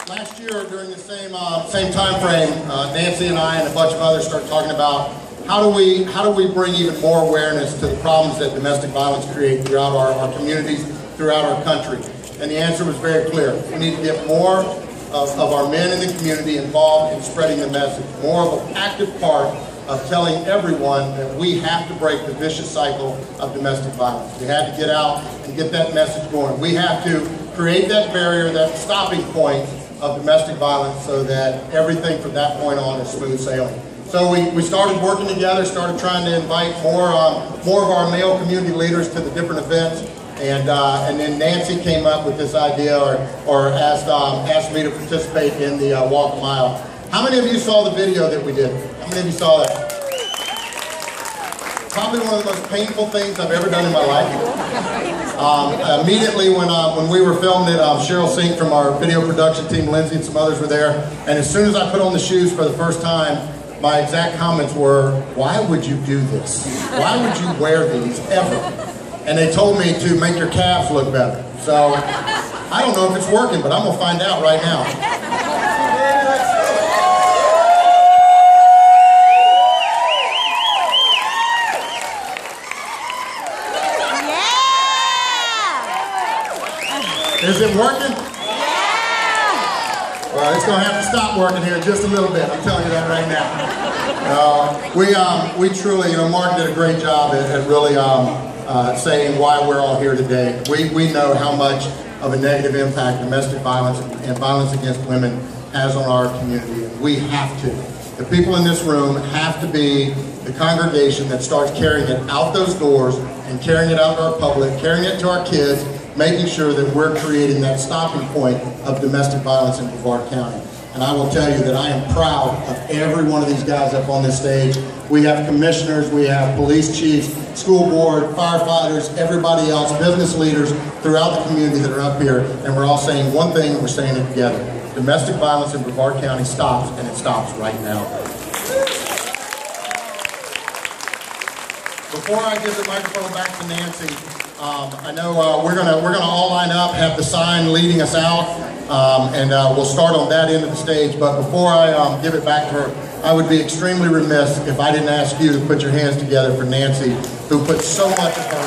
Last year, during the same time frame, Nancy and I and a bunch of others started talking about how do we bring even more awareness to the problems that domestic violence create throughout our communities, throughout our country. And the answer was very clear. We need to get more of our men in the community involved in spreading the message, more of an active part of telling everyone that we have to break the vicious cycle of domestic violence. We have to get out and get that message going. We have to create that barrier, that stopping point of domestic violence so that everything from that point on is smooth sailing. So we started working together, started trying to invite more of our male community leaders to the different events, and then Nancy came up with this idea or asked me to participate in the Walk a Mile. How many of you saw the video that we did? How many of you saw that? Probably one of the most painful things I've ever done in my life. Immediately when we were filming it, Cheryl Sink from our video production team, Lindsay and some others were there, and as soon as I put on the shoes for the first time, my exact comments were, why would you do this? Why would you wear these ever? And they told me to make your calves look better. So, I don't know if it's working, but I'm going to find out right now. Is it working? Yeah! Well, it's going to have to stop working here in just a little bit. I'm telling you that right now. We truly, Mark did a great job at really saying why we're all here today. We know how much of a negative impact domestic violence and violence against women has on our community. And we have to. The people in this room have to be the congregation that starts carrying it out those doors and carrying it out to our public, carrying it to our kids, making sure that we're creating that stopping point of domestic violence in Brevard County. And I will tell you that I am proud of every one of these guys up on this stage. We have commissioners, we have police chiefs, school board, firefighters, everybody else, business leaders throughout the community that are up here, and we're all saying one thing and we're saying it together. Domestic violence in Brevard County stops, and it stops right now. Before I give the microphone back to Nancy, I know we're gonna all line up, have the sign leading us out, and we'll start on that end of the stage. But before I give it back to her, I would be extremely remiss if I didn't ask you to put your hands together for Nancy, who put so much of her